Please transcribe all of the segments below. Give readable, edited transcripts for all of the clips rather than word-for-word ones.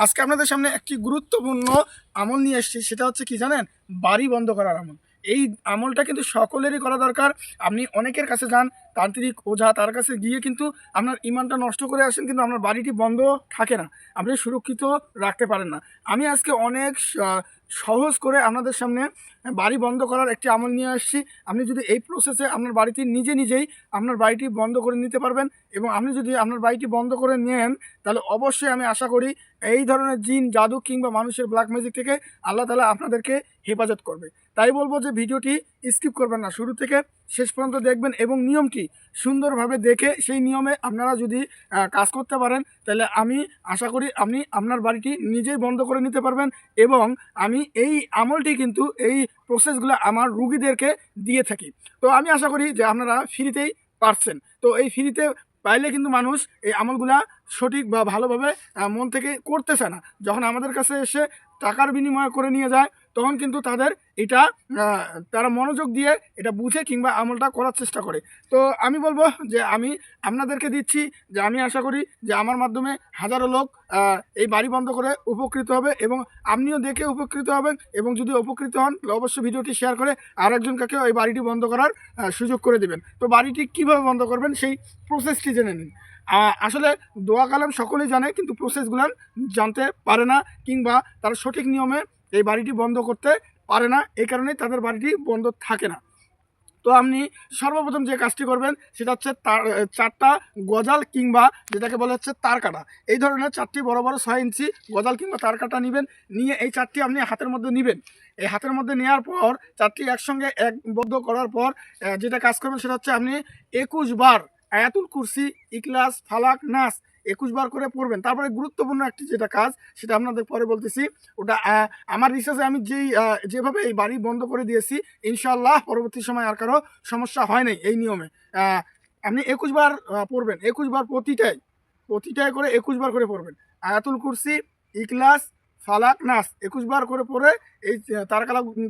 আজকে আপনাদের সামনে একটি গুরুত্বপূর্ণ আমল নিয়ে এসেছি। সেটা হচ্ছে কি জানেন? বাড়ি বন্ধ করার আমল। এই আমলটা কিন্তু সকলেরই করা দরকার। আপনি অনেকের কাছে যান, তান্ত্রিক, ওঝা, তার কাছে গিয়ে কিন্তু আপনার ঈমানটা নষ্ট করে আসেন, কিন্তু আপনার বাড়িটি বন্ধ থাকে না। আপনি সুরক্ষিত রাখতে পারেন না। আমি আজকে অনেক সহজ করে আপনাদের সামনে বাড়ি বন্ধ করার একটি আমল নিয়ে আসছি। আপনি যদি এই প্রসেসে আপনার বাড়িতে নিজেই আপনার বাড়িটি বন্ধ করে নিতে পারবেন, এবং আপনি যদি আপনার বাড়িটি বন্ধ করে নেন, তাহলে অবশ্যই আমি আশা করি এই ধরনের জিন, জাদু কিংবা মানুষের ব্ল্যাক ম্যাজিক থেকে আল্লাহ তাআলা আপনাদেরকে হেফাজত করবে। তাই বলবো যে ভিডিওটি স্কিপ করবেন না, শুরু থেকে শেষ পর্যন্ত দেখবেন এবং নিয়মটি সুন্দরভাবে দেখে সেই নিয়মে আপনারা যদি কাজ করতে পারেন, তাহলে আমি আশা করি আপনি আপনার বাড়িটি নিজেই বন্ধ করে নিতে পারবেন। এবং আমি এই আমলটি কিন্তু এই প্রসেসগুলো আমার রুগীদেরকে দিয়ে থাকি। তো আমি আশা করি যে আপনারা ফ্রিতেই পারছেন। তো এই ফ্রিতে পাইলে কিন্তু মানুষ এই আমলগুলা সঠিক বা ভালোভাবে মন থেকে করতেছে না। যখন আমাদের কাছে এসে টাকার বিনিময়ে করে নিয়ে যায়, তখন কিন্তু তাদের এটা তারা মনোযোগ দিয়ে এটা বুঝে কিংবা আমলটা করার চেষ্টা করে। তো আমি বলবো যে আমি আপনাদেরকে দিচ্ছি, যে আমি আশা করি যে আমার মাধ্যমে হাজারো লোক এই বাড়ি বন্ধ করে উপকৃত হবে, এবং আপনিও দেখে উপকৃত হবেন। এবং যদি উপকৃত হন, অবশ্যই ভিডিওটি শেয়ার করে আরেকজনকে এই বাড়িটি বন্ধ করার সুযোগ করে দেবেন। তো বাড়িটি কীভাবে বন্ধ করবেন সেই প্রসেসটি জেনে নিন। আসলে দোয়া কালাম সকলেই জানে, কিন্তু প্রসেসগুলো জানতে পারে না, কিংবা তারা সঠিক নিয়মে এই বাড়িটি বন্ধ করতে পারে না। এই কারণেই তাদের বাড়িটি বন্ধ থাকে না। তো আপনি সর্বপ্রথম যে কাজটি করবেন সেটা হচ্ছে চারটা গজাল, কিংবা যেটাকে বলা হচ্ছে তার কাটা। এই ধরনের চারটি বড় বড় 6 ইঞ্চি গজাল কিংবা তার কাটা নেবেন। নিয়ে এই চারটি আপনি হাতের মধ্যে নেবেন। এই হাতের মধ্যে নেওয়ার পর চারটি একসঙ্গে একবদ্ধ করার পর যেটা কাজ করবেন সেটা হচ্ছে আপনি 21 বার আয়াতুল কুরসি, ইখলাস, ফালাক, নাস 21 বার করে পড়বেন। তারপরে গুরুত্বপূর্ণ একটি যেটা কাজ, সেটা আপনাদের পরে বলতেছি। ওটা আমার রিসার্চে আমি যেভাবে এই বাড়ি বন্ধ করে দিয়েছি, ইনশাআল্লাহ পরবর্তী সময় আর কারো সমস্যা হয় নাই এই নিয়মে। আপনি 21 বার পড়বেন। 21 বার প্রতিটায় করে 21 বার করে পড়বেন। আয়াতুল কুরসি, ইখলাস, ফালাক, নাস 21 বার করে পড়ে এই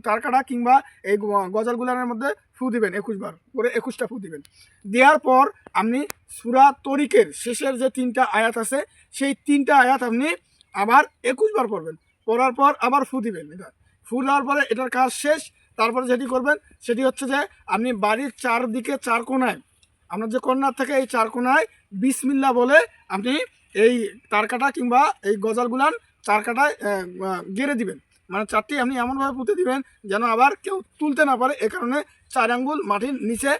তারকাটা কিংবা এই গজালগুলানের মধ্যে ফু দিবেন। 21 বার করে 21টা ফু দিবেন। দেওয়ার পর আপনি সূরা তরিকের শেষের যে 3টা আয়াত আছে, সেই 3টা আয়াত আপনি আবার 21 বার পড়বেন। পড়ার পর আবার ফু দিবেন। এটা ফু দেওয়ার পরে এটার কাজ শেষ। তারপরে যেটি করবেন সেটি হচ্ছে যে আপনি বাড়ির চারদিকে 4 কোণায়, আপনার যে কর্নার থেকে এই 4 কোণায় বিসমিল্লাহ বলে আপনি এই তারকাটা কিংবা এই গজালগুলান চারকাটায় গেড়ে দিবেন। মানে চারটি আপনি এমনভাবে পুঁতে দিবেন যেন আবার কেউ তুলতে না পারে। এ কারণে 4 আঙ্গুল মাটির নিচে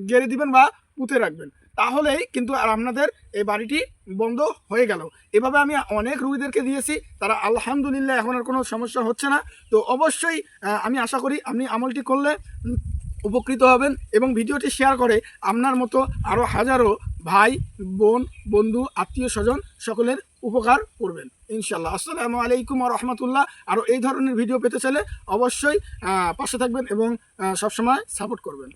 গেড়ে দিবেন বা পুঁতে রাখবেন। তাহলেই কিন্তু আর আপনাদের এই বাড়িটি বন্ধ হয়ে গেল। এভাবে আমি অনেক রুগীদেরকে দিয়েছি, তারা আলহামদুলিল্লাহ এখন আর কোনো সমস্যা হচ্ছে না। তো অবশ্যই আমি আশা করি আপনি আমলটি করলে উপকৃত হবেন, এবং ভিডিওটি শেয়ার করে আপনার মতো আরও হাজারো ভাই, বোন, বন্ধু, আত্মীয় স্বজন সকলের উপকার করবেন ইনশাল্লাহ। আসসালামু আলাইকুম ওয়া রাহমাতুল্লাহ। আরও এই ধরনের ভিডিও পেতে চাইলে অবশ্যই পাশে থাকবেন এবং সবসময় সাপোর্ট করবেন।